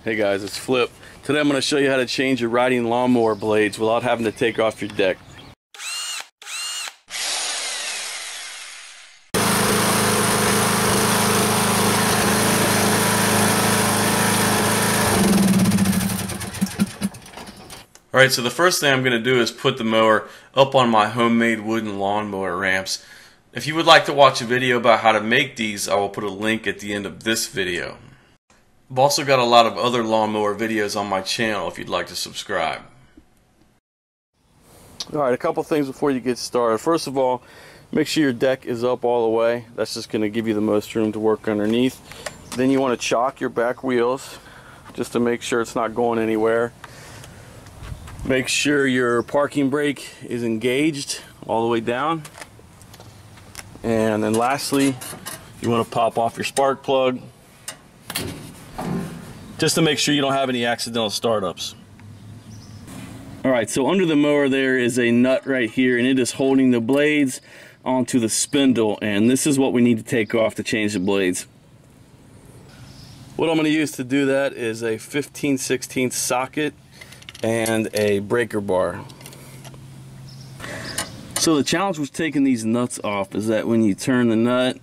Hey guys, it's Flip. Today I'm going to show you how to change your riding lawnmower blades without having to take off your deck. Alright, so the first thing I'm going to do is put the mower up on my homemade wooden lawnmower ramps. If you would like to watch a video about how to make these, I will put a link at the end of this video. I've also got a lot of other lawnmower videos on my channel if you'd like to subscribe. Alright, a couple things before you get started. First of all, make sure your deck is up all the way. That's just going to give you the most room to work underneath. Then you want to chock your back wheels just to make sure it's not going anywhere. Make sure your parking brake is engaged all the way down. And then lastly, you want to pop off your spark plug just to make sure you don't have any accidental startups. Alright, so under the mower there is a nut right here, and it is holding the blades onto the spindle, and this is what we need to take off to change the blades. What I'm going to use to do that is a 15/16 socket and a breaker bar. So the challenge with taking these nuts off is that when you turn the nut,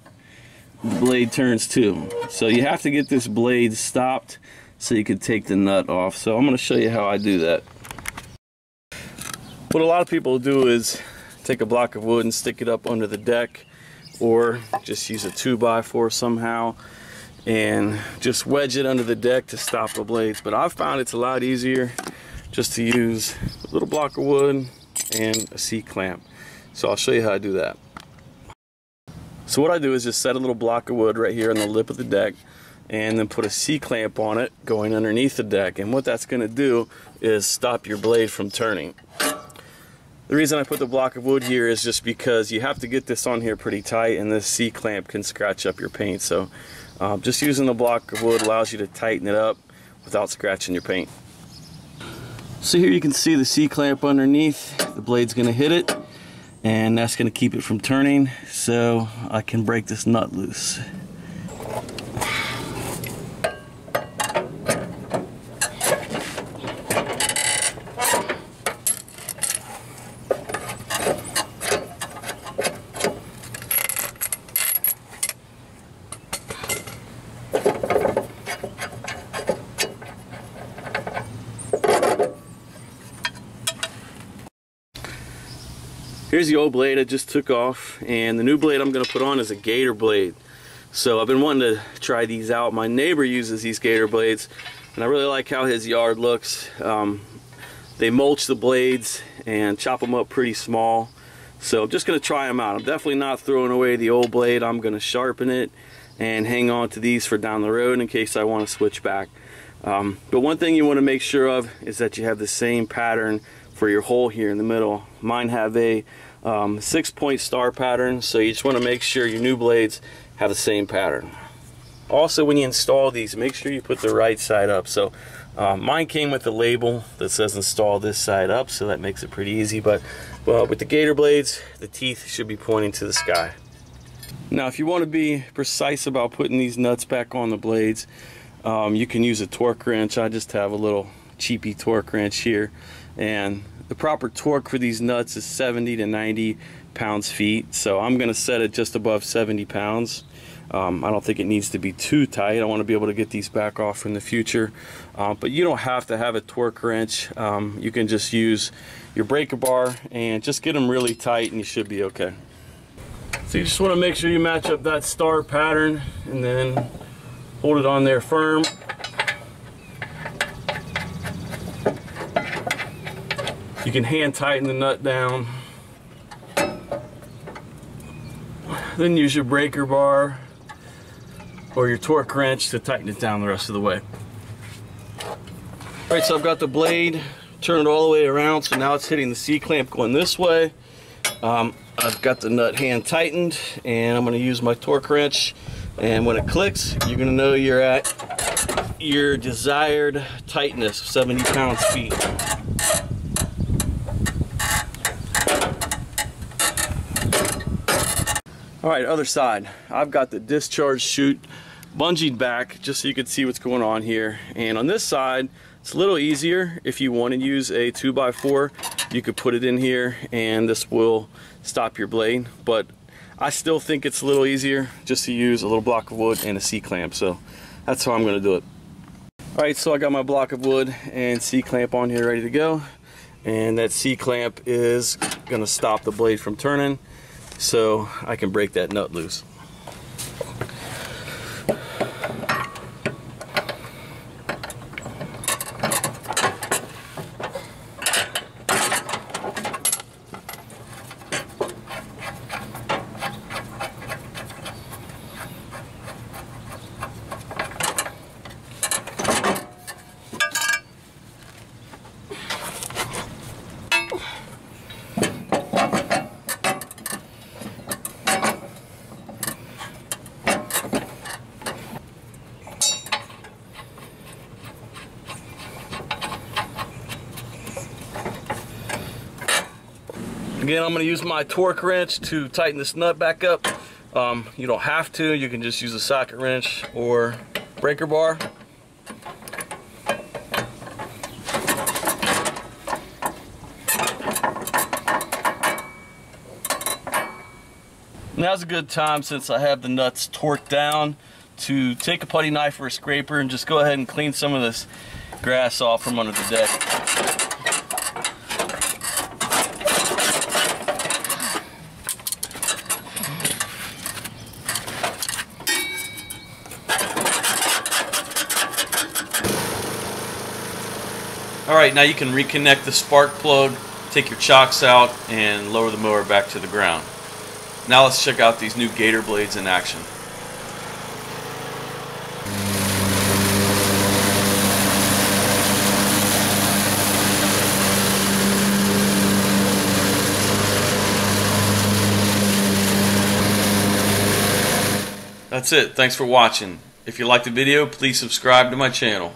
the blade turns too. So you have to get this blade stopped so you can take the nut off. So I'm going to show you how I do that. What a lot of people do is take a block of wood and stick it up under the deck, or just use a 2x4 somehow and just wedge it under the deck to stop the blades. But I've found it's a lot easier just to use a little block of wood and a C-clamp. So I'll show you how I do that. So what I do is just set a little block of wood right here on the lip of the deck and then put a C-clamp on it going underneath the deck. And what that's going to do is stop your blade from turning. The reason I put the block of wood here is just because you have to get this on here pretty tight, and this C-clamp can scratch up your paint. So just using the block of wood allows you to tighten it up without scratching your paint. So here you can see the C-clamp underneath. The blade's going to hit it, and that's going to keep it from turning, so I can break this nut loose. Here's the old blade I just took off, and the new blade I'm going to put on is a gator blade. So I've been wanting to try these out. My neighbor uses these gator blades, and I really like how his yard looks. They mulch the blades and chop them up pretty small. So I'm just going to try them out. I'm definitely not throwing away the old blade. I'm going to sharpen it and hang on to these for down the road in case I want to switch back. But one thing you want to make sure of is that you have the same pattern for your hole here in the middle. Mine have a 6-point star pattern, so you just want to make sure your new blades have the same pattern. Also, when you install these, make sure you put the right side up. So mine came with a label that says install this side up, so that makes it pretty easy. But with the gator blades, the teeth should be pointing to the sky. Now if you want to be precise about putting these nuts back on the blades, you can use a torque wrench. I just have a little cheapy torque wrench here, and the proper torque for these nuts is 70 to 90 pounds-feet. So I'm going to set it just above 70 pounds. I don't think it needs to be too tight. I want to be able to get these back off in the future. But you don't have to have a torque wrench. You can just use your breaker bar and just get them really tight, and you should be okay. So you just want to make sure you match up that star pattern and then hold it on there firm. You can hand tighten the nut down. Then use your breaker bar or your torque wrench to tighten it down the rest of the way. Alright, so I've got the blade turned all the way around, so now it's hitting the C-clamp going this way. I've got the nut hand tightened, and I'm going to use my torque wrench, and when it clicks, you're going to know you're at your desired tightness of 70 pounds-feet. Alright, other side. I've got the discharge chute bungeed back just so you could see what's going on here. And on this side, it's a little easier. If you want to use a 2x4, you could put it in here and this will stop your blade. But I still think it's a little easier just to use a little block of wood and a C-clamp. So that's how I'm going to do it. Alright, so I got my block of wood and C-clamp on here ready to go. And that C-clamp is going to stop the blade from turning so I can break that nut loose. Again, I'm going to use my torque wrench to tighten this nut back up. You don't have to. You can just use a socket wrench or breaker bar. Now's a good time, since I have the nuts torqued down, to take a putty knife or a scraper and just go ahead and clean some of this grass off from under the deck. Alright, now you can reconnect the spark plug, take your chocks out, and lower the mower back to the ground. Now let's check out these new gator blades in action. That's it. Thanks for watching. If you liked the video, please subscribe to my channel.